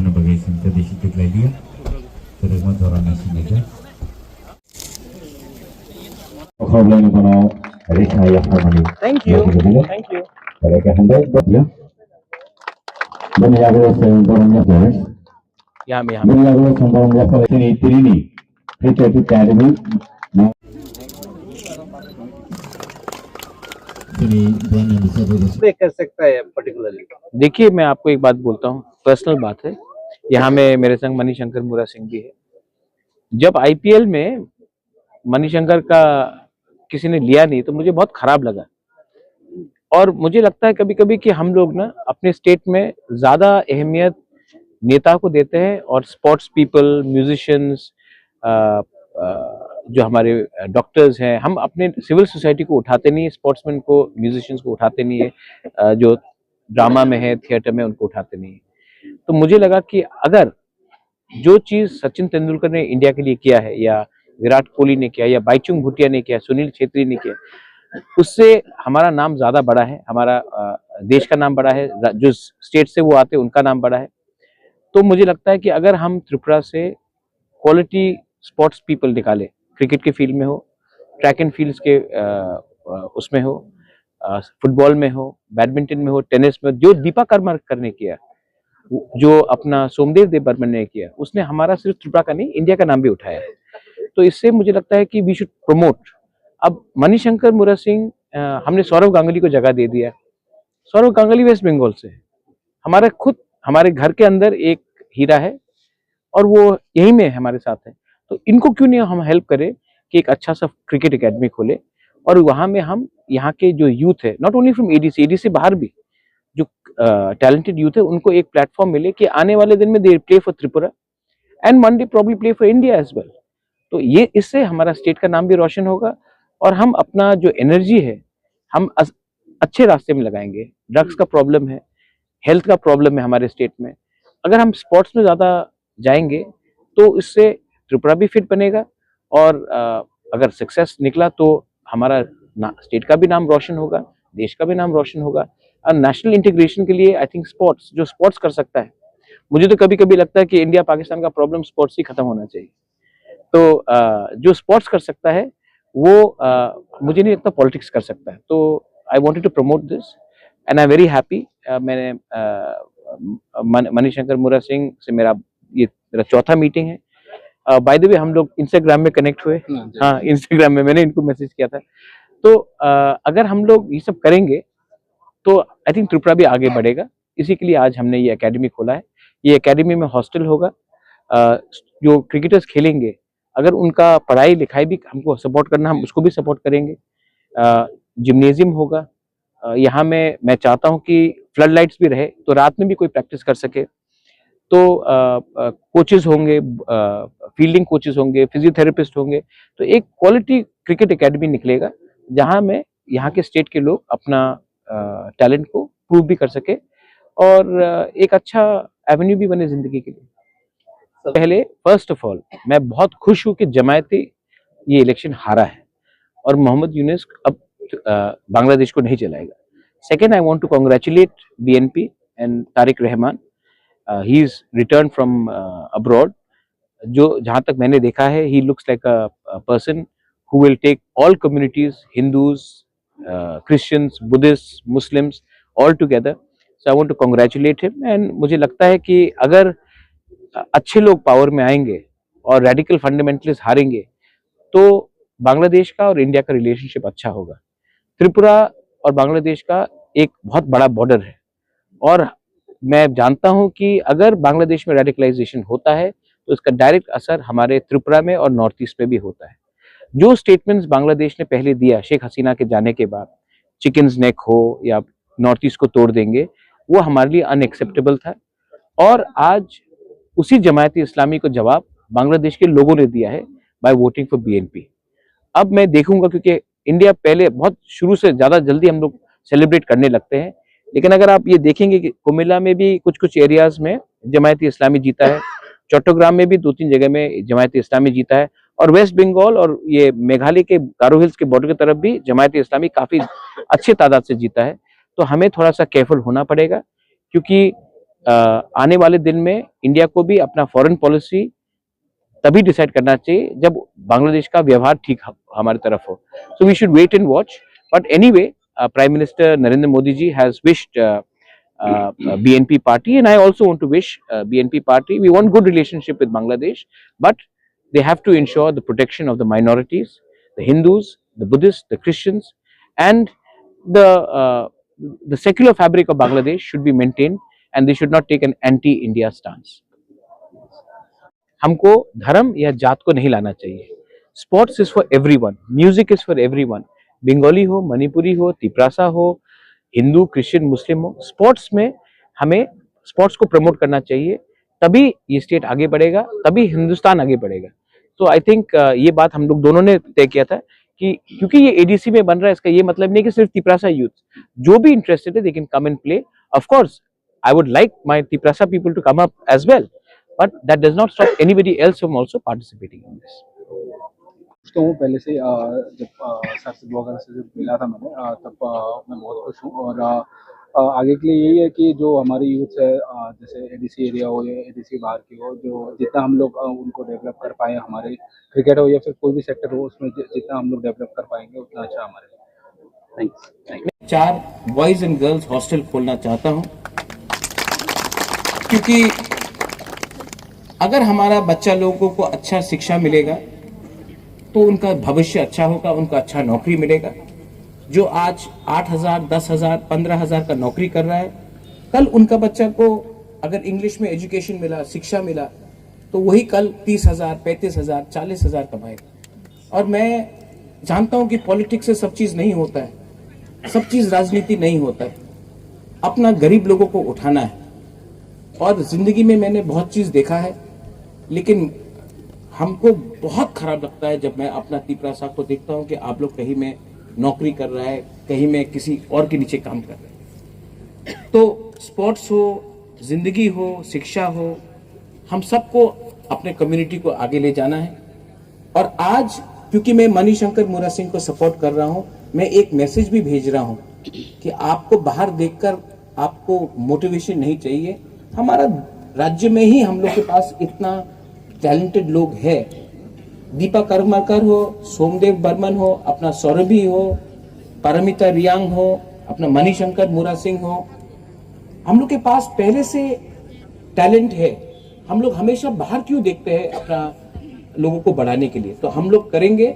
sebagai sintetis itu lagi ya. Terus mau orang nasi aja. Problem kono Risa ya family. Thank you. Thank you. Mereka hendak ya. Dan yang ada sembarangnya guys. यहाँ में Dan yang ada sembarangnya pada ini. Kita itu academy. कर सकता है particularly. देखिए, मैं आपको एक बात बोलता हूँ, पर्सनल बात है। यहाँ में मेरे संग मणिशंकर मुरा सिंह भी है। जब आईपीएल में मणिशंकर का किसी ने लिया नहीं तो मुझे बहुत खराब लगा। और मुझे लगता है कभी कभी कि हम लोग ना अपने स्टेट में ज्यादा अहमियत नेता को देते हैं और स्पोर्ट्स पीपल, म्यूजिशियंस, जो हमारे डॉक्टर्स हैं, हम अपने सिविल सोसाइटी को उठाते नहीं है, स्पोर्ट्समैन को, म्यूजिशियंस को उठाते नहीं है, जो ड्रामा में है, थिएटर में, उनको उठाते नहीं है। तो मुझे लगा कि अगर जो चीज सचिन तेंदुलकर ने इंडिया के लिए किया है, या विराट कोहली ने किया, या बाईचुंग भूटिया ने किया, सुनील छेत्री ने किया, उससे हमारा नाम ज्यादा बड़ा है, हमारा देश का नाम बड़ा है, जो स्टेट से वो आते हैं उनका नाम बड़ा है। तो मुझे लगता है कि अगर हम त्रिपुरा से क्वालिटी स्पोर्ट्स पीपल निकाले, क्रिकेट के फील्ड में हो, ट्रैक एंड फील्ड्स के उसमें हो, फुटबॉल में हो, बैडमिंटन में हो, टेनिस में, जो दीपा कर्माकर ने किया, जो अपना सोमदेव देव बर्मन ने किया, उसने हमारा सिर्फ त्रिपुरा का नहीं, इंडिया का नाम भी उठाया है। तो इससे मुझे लगता है कि वी शुड प्रमोट। अब मणिशंकर मुरा सिंह, हमने सौरव गांगुली को जगह दे दिया। सौरव गांगुली वेस्ट बंगाल से है, हमारे घर के अंदर एक हीरा है और वो यहीं में हमारे साथ है। तो इनको क्यों नहीं हम हेल्प करें कि एक अच्छा सा क्रिकेट एकेडमी खोले, और वहां में हम यहाँ के जो यूथ है, नॉट ओनली फ्रॉम एडीसी बाहर भी जो टैलेंटेड यूथ है, उनको एक प्लेटफॉर्म मिले कि आने वाले दिन में they play for Tripura and one day probably play for India as well. तो ये इससे हमारा स्टेट का नाम भी रोशन होगा और हम अपना जो एनर्जी है हम अच्छे रास्ते में लगाएंगे। ड्रग्स का प्रॉब्लम है, हेल्थ का प्रॉब्लम है हमारे स्टेट में, अगर हम स्पोर्ट्स में ज्यादा जाएंगे तो इससे त्रिपुरा भी फिट बनेगा, और अगर सक्सेस निकला तो हमारा स्टेट का भी नाम रोशन होगा, देश का भी नाम रोशन होगा। और नेशनल इंटीग्रेशन के लिए आई थिंक स्पोर्ट्स कर सकता है। मुझे तो कभी कभी लगता है कि इंडिया पाकिस्तान का प्रॉब्लम स्पोर्ट्स ही खत्म होना चाहिए। तो जो स्पोर्ट्स कर सकता है वो मुझे नहीं लगता पॉलिटिक्स कर सकता है। तो I wanted to promote this and I am very happy. मैंने मणिशंकर मुरा सिंह से मेरा चौथा मीटिंग है। बाय द वे हम लोग इंस्टाग्राम में कनेक्ट हुए। हाँ, इंस्टाग्राम में मैंने इनको मैसेज किया था। तो अगर हम लोग ये सब करेंगे तो आई थिंक त्रिपुरा भी आगे बढ़ेगा। इसी के लिए आज हमने ये एकेडमी खोला है। ये एकेडमी में हॉस्टल होगा, जो क्रिकेटर्स खेलेंगे अगर उनका पढ़ाई लिखाई भी हमको सपोर्ट करना, हम उसको भी सपोर्ट करेंगे। जिम्नेजियम होगा यहाँ में। मैं चाहता हूँ कि फ्लड लाइट्स भी रहे तो रात में भी कोई प्रैक्टिस कर सके। तो कोचेस होंगे, फील्डिंग कोचेस होंगे, फिजियोथेरेपिस्ट होंगे। तो एक क्वालिटी क्रिकेट एकेडमी निकलेगा जहां में यहाँ के स्टेट के लोग अपना टैलेंट को प्रूव भी कर सके और एक अच्छा एवेन्यू भी बने जिंदगी के लिए। पहले फर्स्ट ऑफ ऑल मैं बहुत खुश हूँ कि जमायती ये इलेक्शन हारा है और मोहम्मद यूनुस अब बांग्लादेश को नहीं चलाएगा। Second, I want to congratulate BNP and Tarique Rahman. He is return from abroad. जो जहां तक मैंने देखा है, he looks like a person who will take all communities, Hindus, Christians, Buddhist, Muslims, all together. So I want to congratulate him. And मुझे लगता है कि अगर अच्छे लोग पावर में आएंगे और रेडिकल फंडामेंटलिस्ट हारेंगे तो बांग्लादेश का और इंडिया का रिलेशनशिप अच्छा होगा। त्रिपुरा और बांग्लादेश का एक बहुत बड़ा बॉर्डर है और मैं जानता हूं कि अगर बांग्लादेश में रेडिकलाइजेशन होता है तो इसका डायरेक्ट असर हमारे त्रिपुरा में और नॉर्थ ईस्ट में भी होता है। जो स्टेटमेंट्स बांग्लादेश ने पहले दिया शेख हसीना के जाने के बाद, चिकन्स नेक हो या नॉर्थ ईस्ट को तोड़ देंगे, वो हमारे लिए अनएक्सेप्टेबल था। और आज उसी जमायती इस्लामी को जवाब बांग्लादेश के लोगों ने दिया है बाय वोटिंग फॉर बीएनपी। अब मैं देखूंगा, क्योंकि इंडिया पहले बहुत शुरू से ज्यादा जल्दी हम लोग सेलिब्रेट करने लगते हैं, लेकिन अगर आप ये देखेंगे कि कुमिल्ला में भी कुछ एरियाज में जमायती इस्लामी जीता है, चट्टग्राम में भी 2-3 जगह में जमायती इस्लामी जीता है, और वेस्ट बंगाल और ये मेघालय के गारो हिल्स के बॉर्डर की तरफ भी जमायती इस्लामी काफी अच्छी तादाद से जीता है। तो हमें थोड़ा सा केयरफुल होना पड़ेगा, क्योंकि आने वाले दिन में इंडिया को भी अपना फॉरेन पॉलिसी तभी डिसाइड करना चाहिए जब बांग्लादेश का व्यवहार ठीक हमारी तरफ हो. So we should wait and watch. But anyway, Prime Minister Narendra Modi ji has wished BNP party, and I also want to wish BNP party. We want good relationship with Bangladesh, but they have to ensure the protection of the minorities, the Hindus, the Buddhists, the Christians, and the secular fabric of Bangladesh should be maintained, and they should not take an anti-India stance. हमको धर्म या जात को नहीं लाना चाहिए. Sports is for everyone, music is for everyone. Bengali हो, मणिपुरी हो, तिपरासा हो, हिंदू, क्रिश्चियन, मुस्लिम हो, स्पोर्ट्स में हमें स्पोर्ट्स को प्रमोट करना चाहिए. तभी ये स्टेट आगे बढ़ेगा, तभी हिंदुस्तान आगे बढ़ेगा. तो आई थिंक ये बात हम लोग दोनों ने तय किया था कि क्योंकि ये एडीसी में बन रहा है, इसका ये मतलब नहीं कि सिर्फ तिपरासा यूथ, जो भी इंटरेस्टेड है they can come and play. Of course I would like my Tiprasa people to come up as well, but that does not stop anybody else from also participating in this. तो हूँ पहले से जब sir से वगैरह से जब मिला था मैंने तब मैं बहुत खुश हूँ. और आगे के लिए यही है कि जो हमारी यूथ है, जैसे एडीसी एरिया हो या एडीसी बाहर की हो, जो जितना हम लोग उनको डेवलप कर पाए, हमारे क्रिकेट हो या फिर कोई भी सेक्टर हो, उसमें जितना हम लोग डेवलप कर पाएंगे उतना अच्छा हमारे लिए. Thanks. 4 boys and girls hostel खोलना चाहता हूँ, क्योंकि अगर हमारा बच्चा लोगों को अच्छा शिक्षा मिलेगा तो उनका भविष्य अच्छा होगा, उनको अच्छा नौकरी मिलेगा. जो आज 8,000, 10,000, 15,000 का नौकरी कर रहा है, कल उनका बच्चा को अगर इंग्लिश में एजुकेशन मिला, शिक्षा मिला, तो वही कल 30,000, 35,000, 40,000 कमाएगा. और मैं जानता हूं कि पॉलिटिक्स से सब चीज नहीं होता है, सब चीज राजनीति नहीं होता है. अपना गरीब लोगों को उठाना है. और जिंदगी में मैंने बहुत चीज देखा है, लेकिन हमको बहुत खराब लगता है जब मैं अपना तिपरासा को देखता हूं कि आप लोग कहीं में नौकरी कर रहा है, कहीं में किसी और के नीचे काम कर रहे हैं. तो स्पोर्ट्स हो, जिंदगी हो, शिक्षा हो, हम सबको अपने कम्युनिटी को आगे ले जाना है. और आज क्योंकि मैं मणिशंकर मुरा सिंह को सपोर्ट कर रहा हूं, मैं एक मैसेज भी भेज रहा हूं कि आपको बाहर देखकर आपको मोटिवेशन नहीं चाहिए. हमारा राज्य में ही हम लोग के पास इतना टैलेंटेड लोग है. दीपा कर्मकर हो, सोमदेव बर्मन हो, अपना सौरभी हो, पारमिता रियांग हो, अपना मणिशंकर मुरा सिंह हो. हम लोग के पास पहले से टैलेंट है. हम लोग हमेशा बाहर क्यों देखते हैं अपना लोगों को बढ़ाने के लिए? तो हम लोग करेंगे.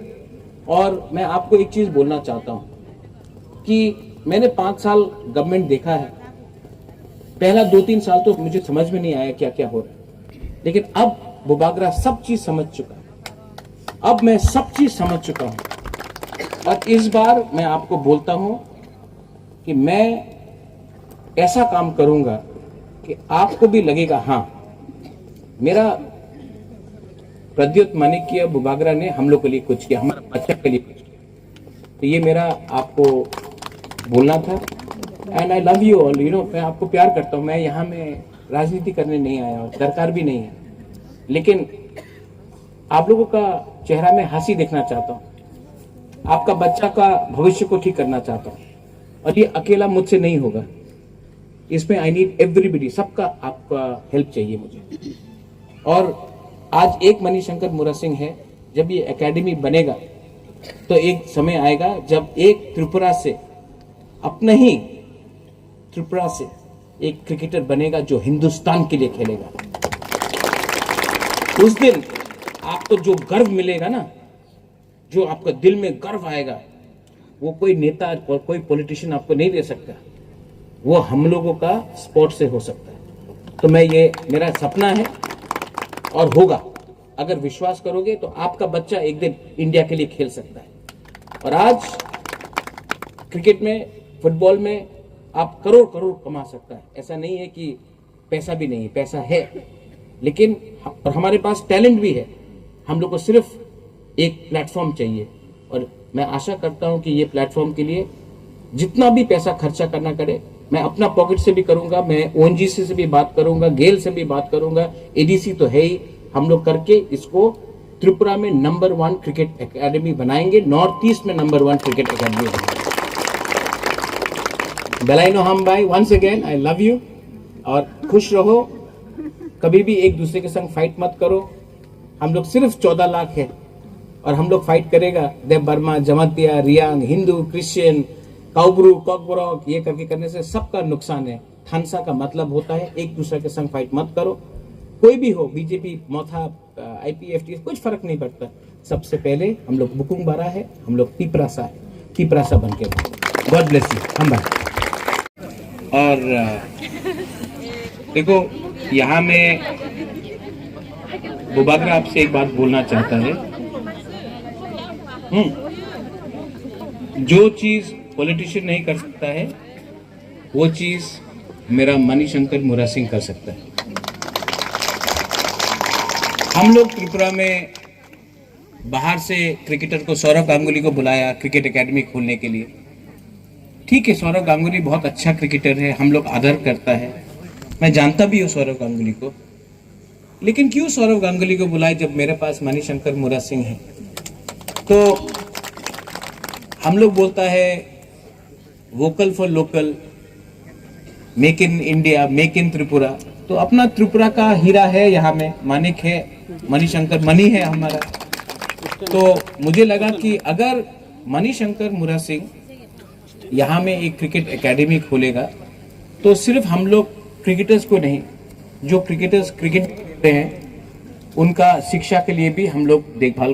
और मैं आपको एक चीज बोलना चाहता हूं कि मैंने 5 साल गवर्नमेंट देखा है. पहला 2-3 साल तो मुझे समझ में नहीं आया क्या क्या हो रहा है, लेकिन अब बुबागरा सब चीज समझ चुका है. अब मैं सब चीज समझ चुका हूं. और इस बार मैं आपको बोलता हूं कि मैं ऐसा काम करूंगा कि आपको भी लगेगा हाँ, मेरा प्रद्युत माणिक्य बुबागरा ने हम लोग के लिए कुछ किया, हमारे बच्चे के लिए कुछ किया. तो ये मेरा आपको बोलना था. And I love you all. मैं आपको प्यार करता हूँ. मैं यहाँ में राजनीति करने नहीं आया हूँ, दरकार भी नहीं है, लेकिन आप लोगों का चेहरा में हंसी देखना चाहता हूँ. आपका बच्चा का भविष्य को ठीक करना चाहता हूँ. और ये अकेला मुझसे नहीं होगा, इसमें आई नीड एवरीबडी. सबका आपका हेल्प चाहिए मुझे. और आज एक मणिशंकर मुरा सिंह है. जब ये एकेडमी बनेगा तो एक समय आएगा जब एक त्रिपुरा से, अपने ही त्रिपुरा से एक क्रिकेटर बनेगा जो हिंदुस्तान के लिए खेलेगा. उस दिन आपको जो गर्व मिलेगा ना, जो आपका दिल में गर्व आएगा, वो कोई नेता और कोई पॉलिटिशियन आपको नहीं दे सकता. वो हम लोगों का स्पोर्ट से हो सकता है. तो मैं ये मेरा सपना है और होगा. अगर विश्वास करोगे तो आपका बच्चा एक दिन इंडिया के लिए खेल सकता है. और आज क्रिकेट में, फुटबॉल में आप करोड़ करोड़ कमा सकता है. ऐसा नहीं है कि पैसा भी नहीं है, पैसा है, लेकिन और हमारे पास टैलेंट भी है. हम लोग को सिर्फ एक प्लेटफॉर्म चाहिए. और मैं आशा करता हूं कि ये प्लेटफॉर्म के लिए जितना भी पैसा खर्चा करना करे, मैं अपना पॉकेट से भी करूंगा, मैं ओएनजीसी से भी बात करूंगा, गेल से भी बात करूंगा, एडीसी तो है ही. हम लोग करके इसको त्रिपुरा में नंबर 1 क्रिकेट एकेडमी बनाएंगे, नॉर्थ ईस्ट में नंबर 1 क्रिकेट एकेडमी बनाएंगे. Belaino Hambai, once again, I love you. और खुश रहो, कभी भी एक दूसरे के संग फाइट मत करो। हम लोग सिर्फ 14 लाख है और हम लोग फाइट करेगा। देव बर्मा, जमातिया, रियांग, हिंदू, क्रिश्चियन, काउब्रू, कॉकब्रॉक, ये करने से सबका नुकसान है। थानसा का मतलब होता है एक दूसरे के संग फाइट मत करो। कोई भी हो, बीजेपी, मोथा, IPFT, कुछ फर्क नहीं पड़ता। सबसे पहले हम लोग बुकुंग बारा है, हम लोग पीपरासा है, पीपरासा बन के गॉड ब्लेस यू। हम और देखो, यहाँ में बुबागरा आपसे एक बात बोलना चाहता है। जो चीज पॉलिटिशियन नहीं कर सकता है वो चीज मेरा मणिशंकर मुरा सिंह कर सकता है। हम लोग त्रिपुरा में बाहर से क्रिकेटर को, सौरव गांगुली को बुलाया क्रिकेट एकेडमी खोलने के लिए। ठीक है, सौरव गांगुली बहुत अच्छा क्रिकेटर है, हम लोग आदर करता है, मैं जानता भी हूँ सौरव गांगुली को। लेकिन क्यों सौरव गांगुली को बुलाए जब मेरे पास मणिशंकर मुरा सिंह है? तो हम लोग बोलता है vocal for local, make in India, make in Tripura. तो अपना त्रिपुरा का हीरा है, यहाँ में मानिक है, मणिशंकर मणि है हमारा। तो मुझे लगा कि अगर मणिशंकर मुरा सिंह यहाँ में एक क्रिकेट एकेडमी खोलेगा तो सिर्फ हम लोग क्रिकेटर्स को नहीं, जो क्रिकेटर्स क्रिकेट खेलते हैं उनका शिक्षा के लिए भी हम लोग देखभाल